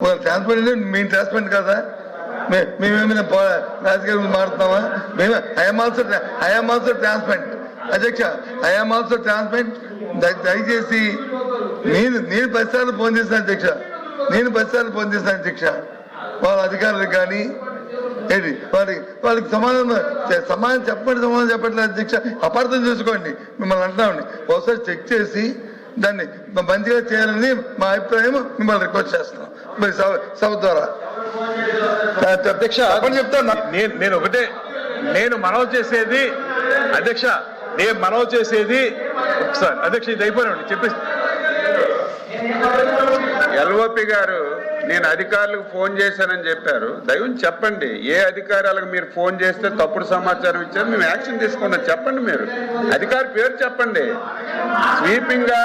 Transparent మీ transparent కదా మేమేమైనా రాజకీయ మారుతున్నామా మేము ఐఎమ్ ఆల్సో ట్రాన్స్పరెంట్ అధ్యక్ష ఐఎమ్ ఆల్సో ట్రాన్స్పరెంట్ దయచేసి నేను 10 సార్లు ఫోన్ చేశాను అధ్యక్ష వాళ్ళ అధికారులకు కానీ ఏంటి వాళ్ళకి సమాధానం చెప్పట్లేదు అధ్యక్ష అపార్థం చేసుకోండి మిమ్మల్ని అంటామండి ఒకసారి చెక్ చేసి దాన్ని మంచిగా చేయాలని మా అభిప్రాయం మిమ్మల్ని రిక్వెస్ట్ చేస్తున్నాం మరి సభ ద్వారా అధ్యక్ష చెప్తాను నేను మనవి చేసేది అధ్యక్ష సార్ అధ్యక్ష ఇది అయిపోయినండి చెప్పేసి ఎల్ఓపి గారు నేను అధికారులకు ఫోన్ చేశానని చెప్పారు. దయవుని చెప్పండి ఏ అధికారులకు మీరు ఫోన్ చేస్తే తప్పుడు సమాచారం ఇచ్చారు మేము యాక్షన్ తీసుకున్నాం చెప్పండి. మీరు అధికారి పేరు చెప్పండి. స్వీపింగ్ గా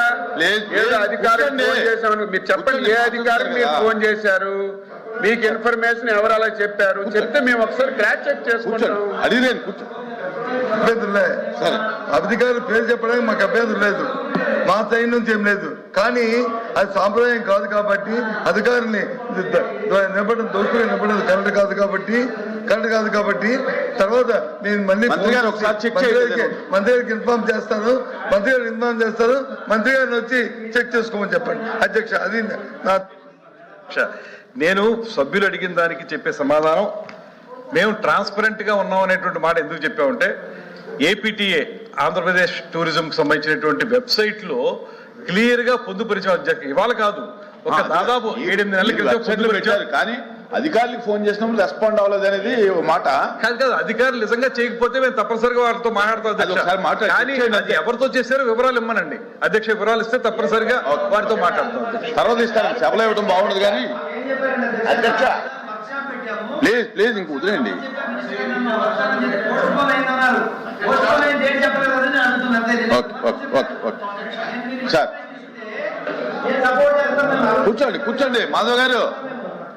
ఏదో అధికారులకు ఫోన్ చేశామని మీరు చెప్పండి. ఏ అధికారికి మీరు ఫోన్ చేశారు, మీకు ఇన్ఫర్మేషన్ ఎవరు అలా చెప్పారు చెప్తే మేము ఒకసారి క్రాస్ చెక్ చేసుకుంటాం. అభ్యంతరం లేదు సరే అధికారుల పేరు చెప్పడానికి మాకు అభ్యంతరం లేదు, మా సైడ్ నుంచి ఏం లేదు. కానీ అది సాంప్రదాయం కాదు కాబట్టి అధికారుల్ని దోచుకుని నిలబడడం కరెక్ట్ కాదు కాబట్టి తర్వాత నేను మళ్ళీ మంత్రి గారికి ఇన్ఫార్మ్ చేస్తాను. మంత్రి గారిని వచ్చి చెక్ చేసుకోమని చెప్పండి అధ్యక్ష. అది నా నేను సభ్యులు అడిగిన దానికి చెప్పే సమాధానం మేము ట్రాన్స్పరెంట్ గా ఉన్నాం అనేటువంటి మాట ఎందుకు చెప్పామంటే ఏపీటీఏ ఆంధ్రప్రదేశ్ టూరిజం కి సంబంధించినటువంటి వెబ్సైట్ లో క్లియర్ గా పొందుపరిచాం అధ్యక్ష. ఇవాళ కాదు ఒక దాదాపు 7-8 నెలల క్రితం కానీ అధికారులకు ఫోన్ చేసినప్పుడు రెస్పాండ్ అవ్వలేదు అనేది మాట కాదు. అధికారులు నిజంగా చేయకపోతే మేము తప్పనిసరిగా వారితో మాట్లాడతాం. కానీ అది ఎవరితో చేశారో వివరాలు ఇమ్మనండి అధ్యక్ష. వివరాలు ఇస్తే తప్పనిసరిగా వారితో మాట్లాడతాం. తర్వాత ఇస్తాను సభలో ఇవ్వడం బాగుండదు కానీ అధ్యక్ష ప్లీజ్ ఇంక వదిలేండి. సార్ కూర్చోండి మాధవ్ గారు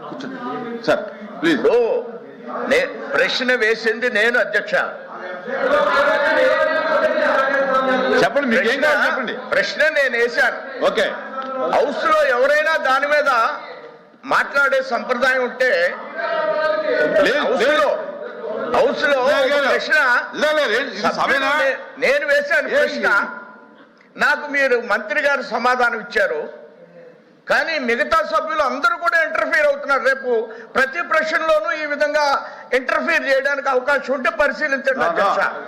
కూర్చోండి సార్ ప్లీజ్. ప్రశ్న వేసింది నేను అధ్యక్ష. చెప్పండి మీకేం కావాలి చెప్పండి. ప్రశ్న నేను వేశాను. ఓకే హౌస్ లో ఎవరైనా దాని మీద మాట్లాడే సంప్రదాయం ఉంటే హౌస్ లో ప్రశ్న నేను వేశాను ప్రశ్న, నాకు మీరు మంత్రి గారు సమాధానం ఇచ్చారు. కానీ మిగతా సభ్యులు అందరూ కూడా ఇంటర్ఫీర్ అవుతున్నారు. రేపు ప్రతి ప్రశ్నలోనూ ఈ విధంగా ఇంటర్ఫీర్ చేయడానికి అవకాశం ఉంటే పరిశీలించండి అధ్యక్ష.